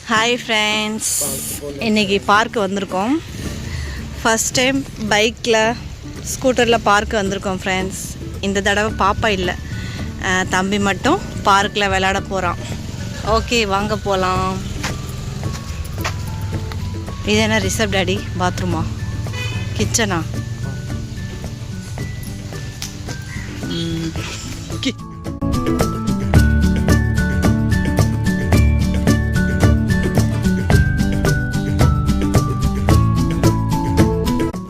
Hi friends, இன்றைக்கி park வந்திருக்கோம். First time பைக்கில் ஸ்கூட்டரில் பார்க்கு வந்திருக்கோம் ஃப்ரெண்ட்ஸ். இந்த தடவை பாப்பா இல்லை, தம்பி மட்டும் பார்க்கில் விளையாட போகிறான். ஓகே வாங்க போகலாம். இது என்ன ரிசப்ட் டாடி பாத்ரூமா, கிச்சனா?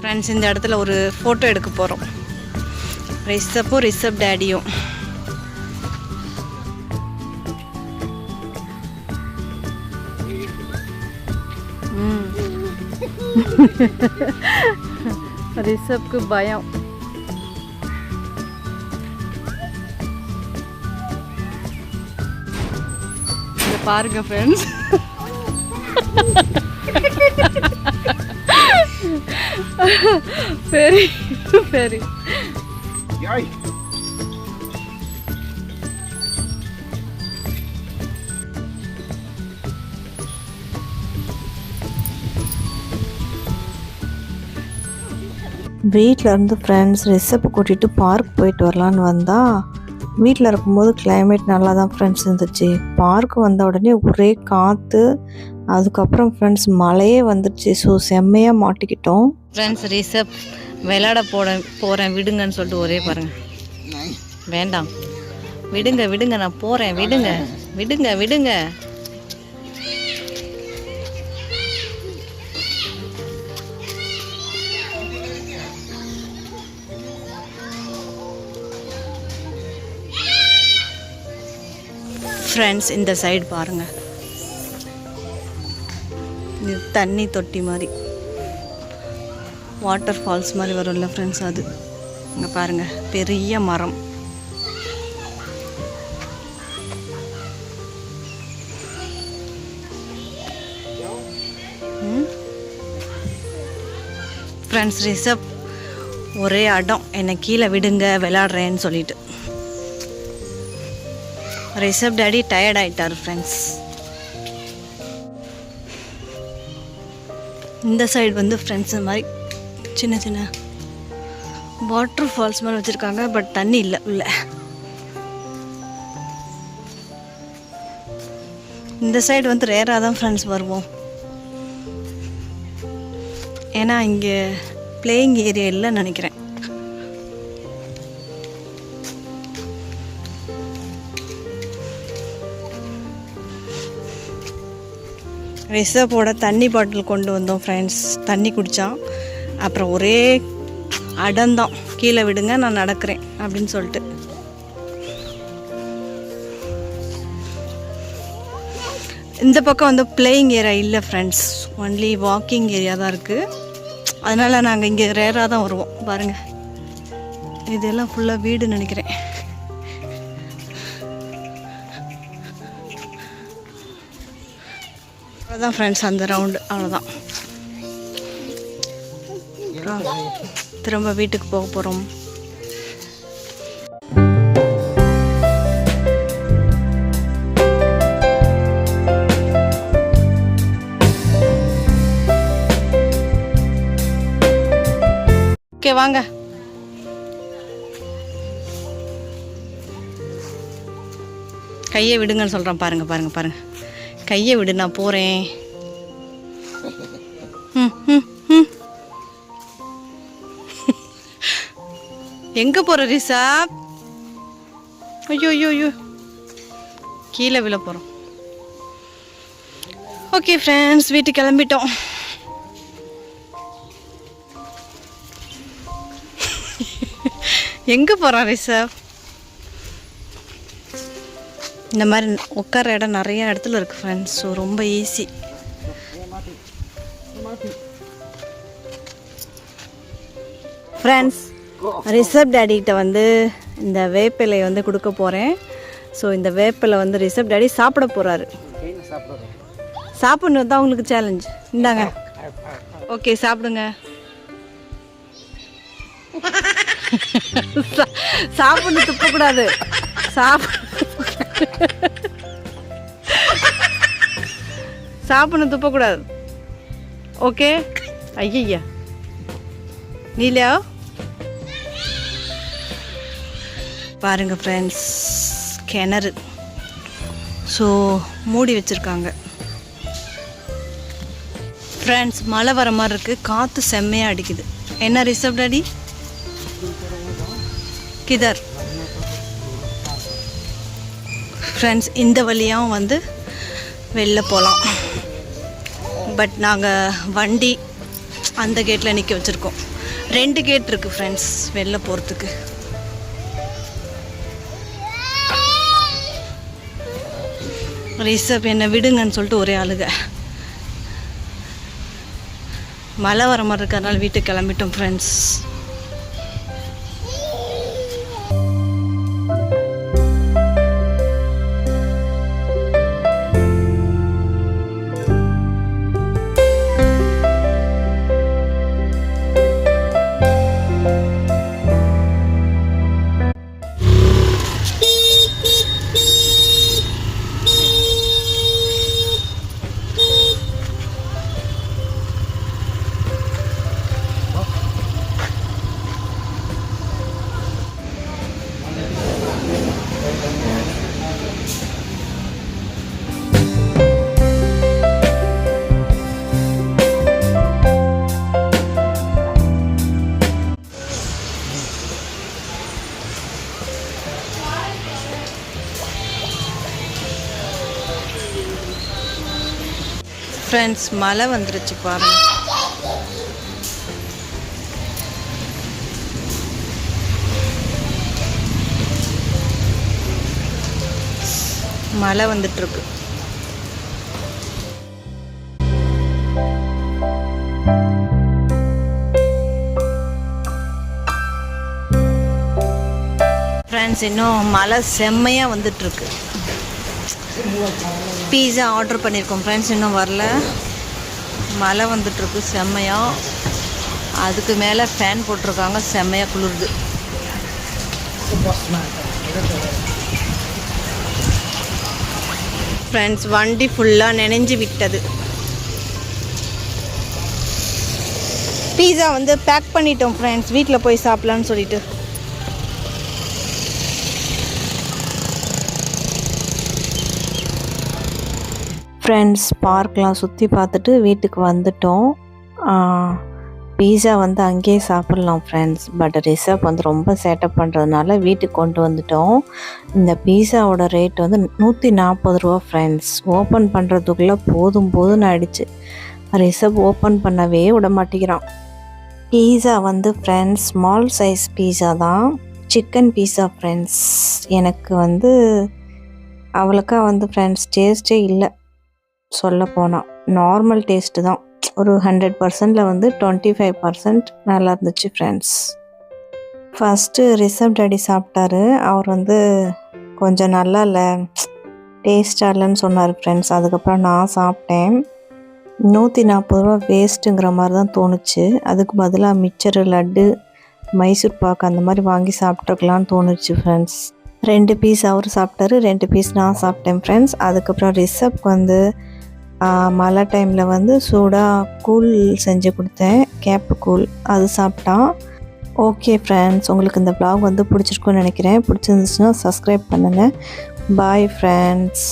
ஃப்ரெண்ட்ஸ், இந்த இடத்துல ஒரு ஃபோட்டோ எடுக்க போகிறோம். ரிசப்பும் ரிசப் டேடியும். ரிசப்க்கு பயம். இதை பாருங்க ஃப்ரெண்ட்ஸ். சரி சரி. வீட்டில் இருந்து ஃப்ரெண்ட்ஸ் ரிசப்பை கூட்டிகிட்டு பார்க் போயிட்டு வரலான்னு வந்தால், வீட்டில் இருக்கும்போது கிளைமேட் நல்லா தான் ஃப்ரெண்ட்ஸ் இருந்துச்சு. பார்க் வந்த உடனே ஒரே காற்று, அதுக்கப்புறம் ஃப்ரெண்ட்ஸ் மழையே வந்துடுச்சு. ஸோ செம்மையாக மாட்டிக்கிட்டோம் ஃப்ரெண்ட்ஸ். ரிசப் விளையாட போகிறேன் விடுங்கன்னு சொல்லிட்டு ஒரே பாருங்க. வேண்டாம், விடுங்க விடுங்க, நான் போகிறேன், விடுங்க விடுங்க விடுங்க. ஃப்ரெண்ட்ஸ், இந்த சைடு பாருங்கள், இது தண்ணி தொட்டி மாதிரி, வாட்டர் ஃபால்ஸ் மாதிரி வரும்ல ஃப்ரெண்ட்ஸ், அது. இங்கே பாருங்கள், பெரிய மரம். ஃப்ரெண்ட்ஸ், ரிசப் ஒரே அடம், என்னை கீழே விடுங்க விளையாடுறேன்னு சொல்லிட்டு. ரிசப் டாடி டயர்ட் ஆகிட்டார் ஃப்ரெண்ட்ஸ். இந்த சைடு வந்து ஃப்ரெண்ட்ஸ் இந்த மாதிரி சின்ன சின்ன வாட்டர் ஃபால்ஸ் மாதிரி வச்சுருக்காங்க. பட் தண்ணி இல்லை உள்ள. இந்த சைடு வந்து ரேராக தான் ஃப்ரெண்ட்ஸ் வருவோம், ஏன்னா இங்கே பிளேயிங் ஏரியா இல்லைன்னு நினைக்கிறேன். ரிசப்போட தண்ணி பாட்டில் கொண்டு வந்தோம் ஃப்ரெண்ட்ஸ். தண்ணி குடித்தான். அப்புறம் ஒரே அடந்தான், கீழே விடுங்க நான் நடக்கிறேன் அப்படின்னு சொல்லிட்டு. இந்த பக்கம் வந்து பிளேயிங் ஏரியா இல்லை ஃப்ரெண்ட்ஸ், ஒன்லி வாக்கிங் ஏரியா தான் இருக்குது. அதனால் நாங்கள் இங்கே ரேராக தான் வருவோம். பாருங்கள், இதெல்லாம் ஃபுல்லாக வீடு நினைக்கிறேன். அவ்வளோதான் ஃப்ரெண்ட்ஸ், அந்த ரவுண்டு அவ்வளோதான். திரும்ப வீட்டுக்கு போக போகிறோம். ஓகே வாங்க. கையை விடுங்கன்னு சொல்கிறேன். பாருங்கள் பாருங்கள் பாருங்கள், கையை விடு, நான் போகிறேன். எங்கே போகிற ரிசாப்? ஐயோ ஐயோ ஐயோ, கீழே விழ போகிறோம். ஓகே ஃப்ரெண்ட்ஸ், வீட்டுக்கு கிளம்பிட்டோம். எங்கே போகிறான் ரிசாப்? இந்த மாதிரி உட்கார இடம் நிறைய இடத்துல இருக்குது ஃப்ரெண்ட்ஸ். ஸோ ரொம்ப ஈஸி. ஃப்ரெண்ட்ஸ், ரிசப் டேடிகிட்ட வந்து இந்த வேப்பிலை வந்து கொடுக்க போகிறேன். ஸோ இந்த வேப்பிலை வந்து ரிசப் டேடி சாப்பிட போகிறாரு. சாப்பிட்ணும் தான் உங்களுக்கு சேலஞ்ச். இந்தாங்க, ஓகே சாப்பிடுங்க. சாப்பிடணும், துப்பக்கூடாது. சாப்பிடணும், துப்பக்கூடாது. ஓகே. ஐயா நீலியா பாருங்கள் ஃப்ரெண்ட்ஸ், கிணறு. ஸோ மூடி வச்சுருக்காங்க ஃப்ரெண்ட்ஸ். மழை வர மாதிரி இருக்குது, காற்று செம்மையாக அடிக்குது. என்ன ரிசர்வ் டாடி? கிதர் ஃப்ரெண்ட்ஸ், இந்த வழியாகவும் வந்து வெளில போகலாம். பட் நாங்கள் வண்டி அந்த கேட்டில் நிற்க வச்சுருக்கோம். 2 கேட் இருக்குது ஃப்ரெண்ட்ஸ் வெளில போகிறதுக்கு. ரிசர்வ் என்னை விடுங்கன்னு சொல்லிட்டு ஒரே ஆளுங்க. மழை வர மாதிரி இருக்கிறதுனால வீட்டுக்கு கிளம்பிட்டோம் ஃப்ரெண்ட்ஸ். ஃப்ரெண்ட்ஸ், மழை வந்துருச்சு பாருங்கள். மழை வந்துட்டுருக்கு. ஃப்ரெண்ட்ஸ், இன்னும் மழை செம்மையாக வந்துட்டுருக்கு. பீஸா ஆர்டர் பண்ணியிருக்கோம் ஃப்ரெண்ட்ஸ், இன்னும் வரல. மழை வந்துட்டுருக்கு செம்மையாக. அதுக்கு மேலே ஃபேன் போட்டிருக்காங்க, செம்மையாக குளிருது. ஃப்ரெண்ட்ஸ், வண்டி ஃபுல்லாக நனைஞ்சு விட்டது. பீஸா வந்து பேக் பண்ணிட்டோம் ஃப்ரெண்ட்ஸ், வீட்டில் போய் சாப்பிட்லான்னு சொல்லிட்டு. ஃப்ரெண்ட்ஸ், பார்க்லாம் சுற்றி பார்த்துட்டு வீட்டுக்கு வந்துட்டோம். பீஸா வந்து அங்கேயே சாப்பிட்லாம் ஃப்ரெண்ட்ஸ். பட் ரிசர்வ் வந்து ரொம்ப சேட்டப் பண்ணுறதுனால வீட்டுக்கு கொண்டு வந்துட்டோம். இந்த பீஸாவோட ரேட் வந்து 140 ரூபா ஃப்ரெண்ட்ஸ். ஓப்பன் பண்ணுறதுக்குள்ளே போதும்னு ஆயிடுச்சு. ரிசர்வ் ஓப்பன் பண்ணவே விட மாட்டேங்கிறான். பீஸா வந்து ஃப்ரெண்ட்ஸ் ஸ்மால் சைஸ் பீஸா தான், சிக்கன் பீஸா ஃப்ரெண்ட்ஸ். எனக்கு வந்து அவ்வளோக்கா வந்து ஃப்ரெண்ட்ஸ் டேஸ்ட்டே இல்லை. சொல்ல போனால் நார்மல் டேஸ்ட்டு தான். ஒரு 100%ல் வந்து 25% நல்லா இருந்துச்சு ஃப்ரெண்ட்ஸ். ஃபஸ்ட்டு ரிசர்வ் டாடி சாப்பிட்டாரு. அவர் வந்து கொஞ்சம் நல்லா இல்லை, டேஸ்ட்டாக இல்லைன்னு சொன்னார் ஃப்ரெண்ட்ஸ். அதுக்கப்புறம் நான் சாப்பிட்டேன். 140 ரூபா வேஸ்ட்டுங்கிற மாதிரி தான் தோணுச்சு. அதுக்கு பதிலாக மிச்சர், லட்டு, மைசூர் பாக்கு அந்த மாதிரி வாங்கி சாப்பிட்டுக்கலான்னு தோணுச்சு ஃப்ரெண்ட்ஸ். 2 பீஸ் அவர் சாப்பிட்டாரு, 2 பீஸ் நான் சாப்பிட்டேன் ஃப்ரெண்ட்ஸ். அதுக்கப்புறம் ரிசப்க்கு வந்து மழை டைமில் வந்து சூடாக கூழ் செஞ்சு கொடுத்தேன், கேப்பு கூழ். அது சாப்பிட்டான். ஓகே ஃப்ரெண்ட்ஸ், உங்களுக்கு இந்த vlog வந்து பிடிச்சிருக்குன்னு நினைக்கிறேன். பிடிச்சிருந்துச்சுன்னா சப்ஸ்கிரைப் பண்ணுங்கள். Bye friends.